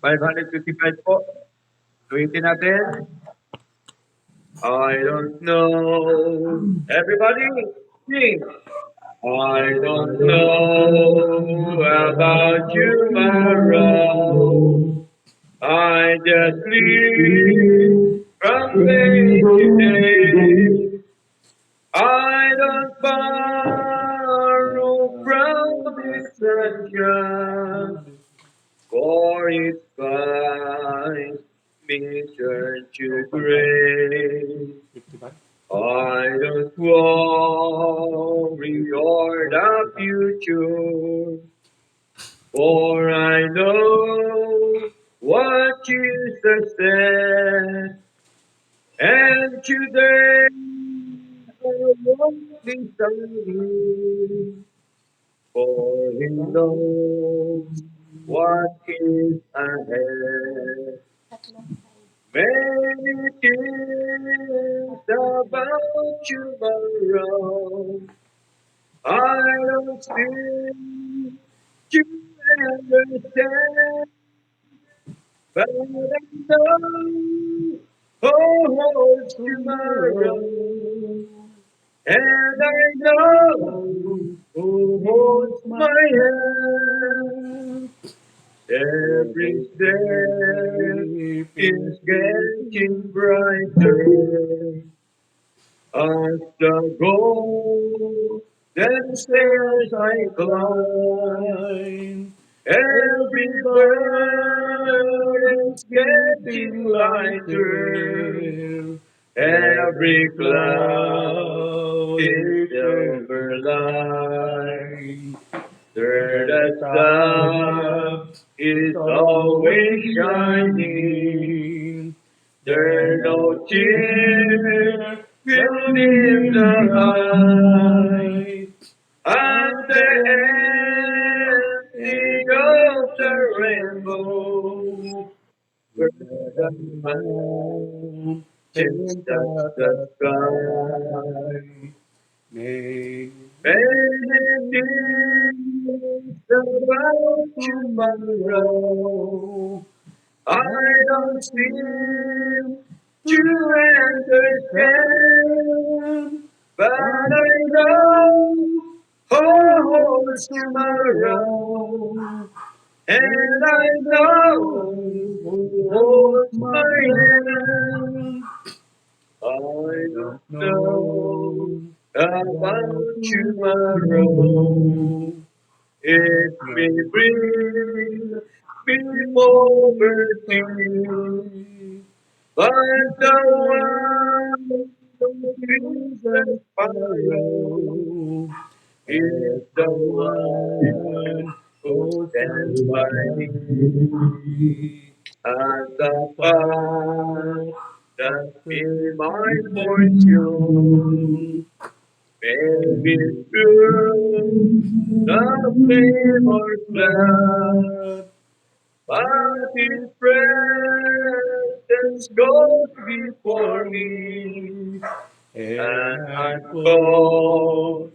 555 po. Tweetin natin. I don't know. Everybody, sing. I don't know about tomorrow. I just live from day to day. I don't borrow from the sunshine, for its fine me turn to gray. I don't worry or the future, for I know what Jesus said, and today I won't be sorry, for He knows what is ahead. Many things about tomorrow I don't seem to understand, but I know holds tomorrow, and I know who holds my hand. Every day is getting brighter as the golden stairs I climb. Every bird is getting lighter. Every cloud is silver line. The sun is always shining. There's no tear will dim the light. And the ending of the rainbow, where the mountains touch the sky. Many things about tomorrow I don't seem to understand, but I know holds tomorrow, and I know who holds my hand. I don't know about tomorrow. It may bring me poverty, but the one who brings us sorrow is the one who stands by me. And the path that is my fortune may be through the flame or flood, but His presence goes before me, and I'm covered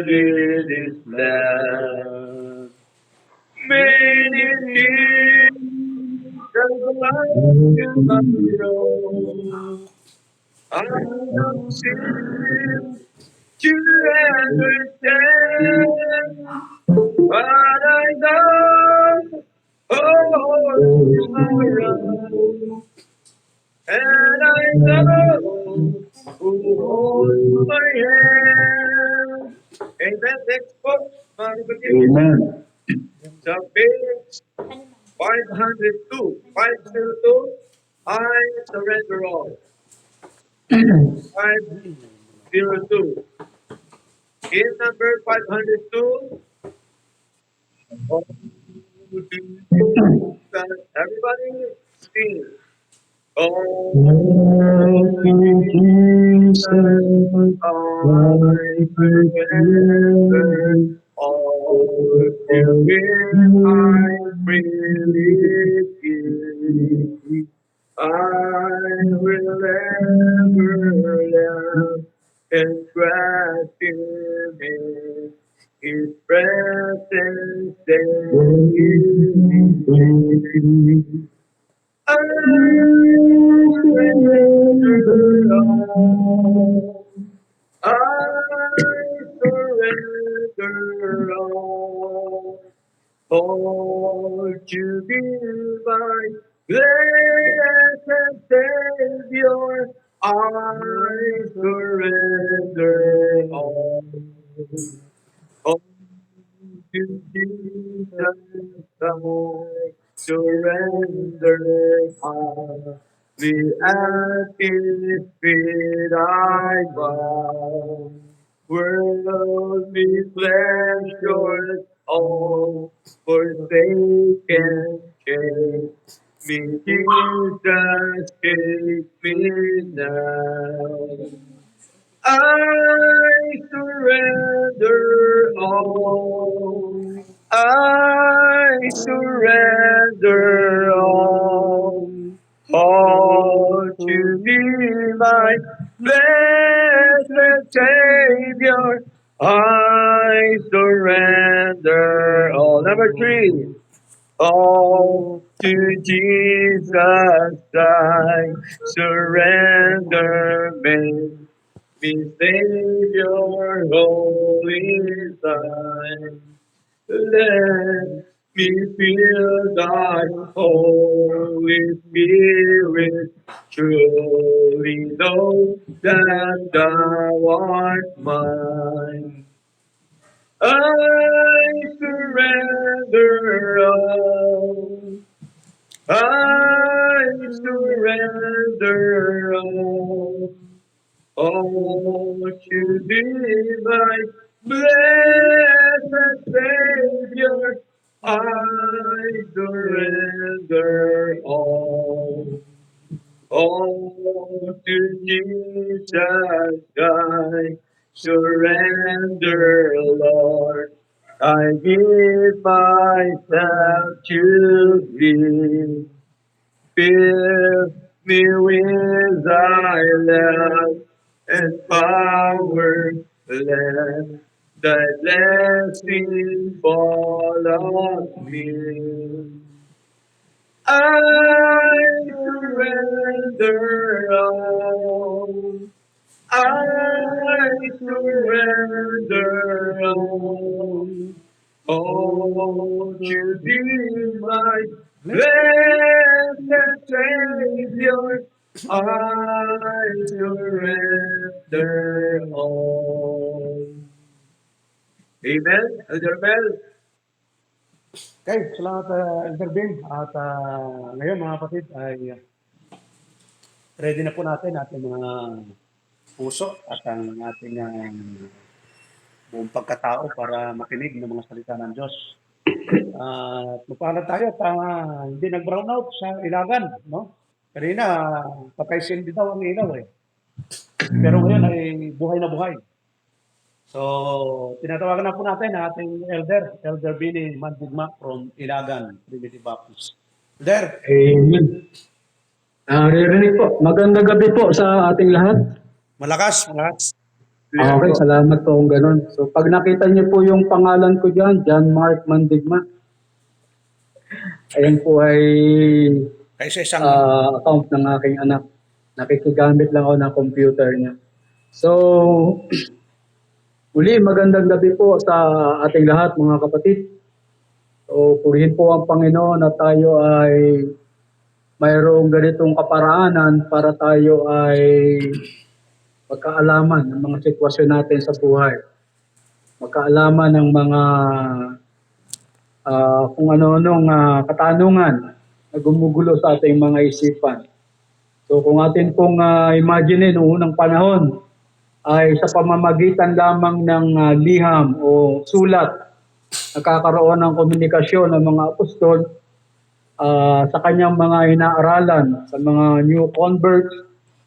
in His blood. Many things about tomorrow I don't seem to understand, but I know tomorrow, and I know who holds my hand. Amen. Next quote, Amen. sa page 502. 502, I surrender all. 502. In number 502, everybody sing. Oh, Jesus, I surrender all to Him I freely give. I will ever love and trust in His presence there is Oh, to be my blessed Savior, I surrender all. Oh, to Jesus, I surrender all. At His feet I bow. Worldly pleasures all forsaken, take me, Jesus, take me now. I surrender all. I surrender all. All to thee, my blessed Savior. I surrender all. Number 3. All to Jesus I surrender. Make me Savior, holy Son. Let me feel thy Holy Spirit. Truly know that thou art mine. I surrender all. I surrender all. All to thee, my blessed Savior, I surrender all. All to Jesus I surrender, Lord. I give myself to thee. Fill me with thy love and power. Let thy blessing fall on me. I surrender all. I surrender all. Oh, to thee, my blessed Savior, I surrender all. Amen, Elder Mel. Okay, salamat Elder Bing. At ngayon mga kapatid ay ready na po natin ating mga puso at ang ating buong pagkatao para makinig ng mga salita ng Diyos. At magpaalam tayo at hindi nag-brown out sa ilagan, no? Kanina, patay sindi daw ang ilaw eh. Pero ngayon ay buhay na buhay. So, tinatawagan na po natin ang ating Elder Billy Mandigma from Ilagan, Primitive Baptist. Elder, Amen. Naririnig po. Magandang gabi po sa ating lahat. malakas. Okay, salamat po kung ganun. So, pag nakita niyo po yung pangalan ko dyan, John Mark Mandigma, ayan po ay Kaysa isang account ng aking anak. Nakikigamit lang ako ng computer niya. So, muli, magandang gabi po sa ating lahat, mga kapatid. So, purihin po ang Panginoon na tayo ay mayroong ganitong kaparaanan para tayo ay magkaalaman ng mga sitwasyon natin sa buhay. Magkaalaman ng mga kung ano-anong katanungan na gumugulo sa ating mga isipan. So kung atin pong imagine noong unang panahon ay sa pamamagitan lamang ng liham o sulat, nakakaroon ng komunikasyon ng mga apostol sa kanyang mga inaaralan, sa mga new converts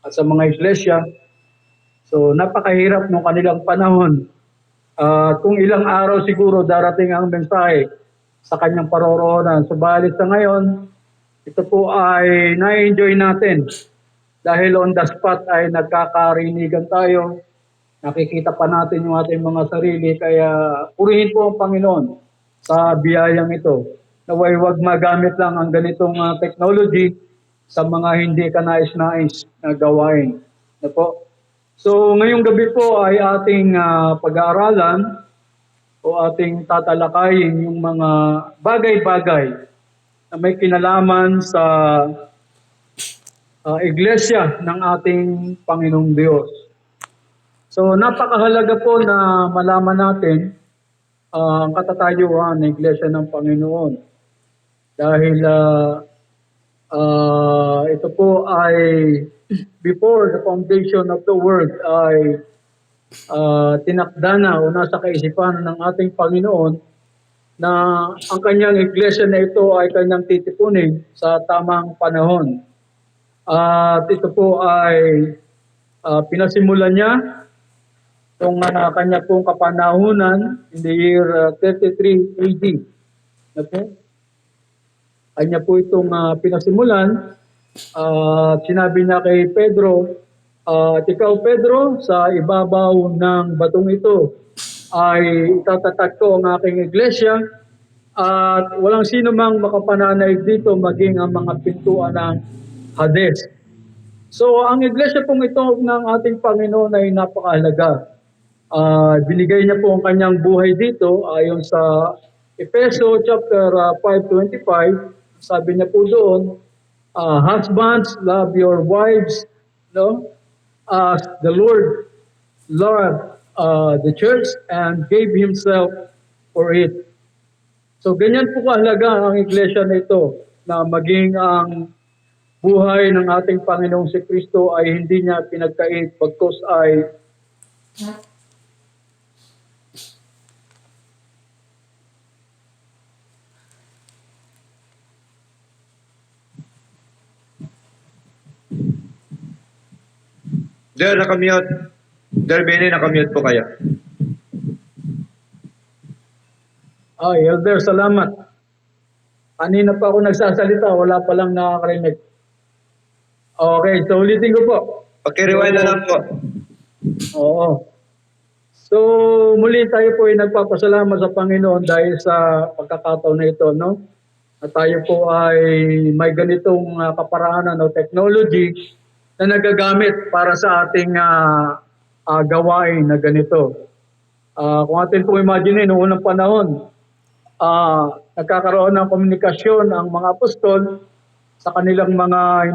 at sa mga iglesia. So napakahirap nung kanilang panahon. Kung ilang araw siguro darating ang mensahe sa kanyang paroroonan. Subalit sa ngayon, ito po ay na-enjoy natin dahil on the spot ay nagkakarinigan tayo. Nakikita pa natin yung ating mga sarili. Kaya purihin po ang Panginoon sa biyayang ito. Naway wag magamit lang ang ganitong technology sa mga hindi kanais-nais na gawain. So ngayong gabi po ay ating pag-aaralan o ating tatalakayin yung mga bagay-bagay na may kinalaman sa iglesia ng ating Panginoong Diyos. So napakahalaga po na malaman natin ang katatayuan ng iglesia ng Panginoon dahil ito po ay before the foundation of the world ay tinakda na o nasa kaisipan ng ating Panginoon na ang kanyang iglesia na ito ay kanyang titipunin sa tamang panahon. At ito po ay pinasimulan niya itong kanya pong kapanahunan in the year 33 AD. Kanya po itong pinasimulan. Sinabi niya kay Pedro, at ikaw Pedro, sa ibabaw ng batong ito ay itatatag ko ang aking iglesia at walang sino mang makapananaig dito maging ang mga pintuan ng Hades. So ang iglesia pong ito ng ating Panginoon ay napakahalaga. Binigay niya po ang kanyang buhay dito ayon sa Efeso chapter 5:25. Sabi niya po doon, husbands, love your wives, no? As the Lord loved the church and gave Himself for it. So ganyan po kahalaga ang iglesia na ito na maging ang buhay ng ating Panginoong si Kristo ay hindi niya pinagkait bagkus ay Der, nakamute. Der, Benny, nakamute po kayo. Elder, salamat. Kanina pa ako nagsasalita, wala pa lang nakakarinig. Okay, so ulitin ko po. Paki-rewind na lang po. Oo. So, muli tayo po ay nagpapasalamat sa Panginoon dahil sa pagkakataon na ito, no? At tayo po ay may ganitong kaparaanan o technology na nagagamit para sa ating gawain na ganito. Kung atin po imagine, noong unang panahon, nagkakaroon ng komunikasyon ang mga apostol sa kanilang mga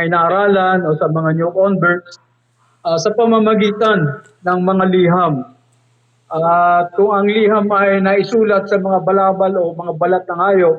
inaaralan o sa mga new converts sa pamamagitan ng mga liham. At kung ang liham ay naisulat sa mga balabal o mga balat ng hayop,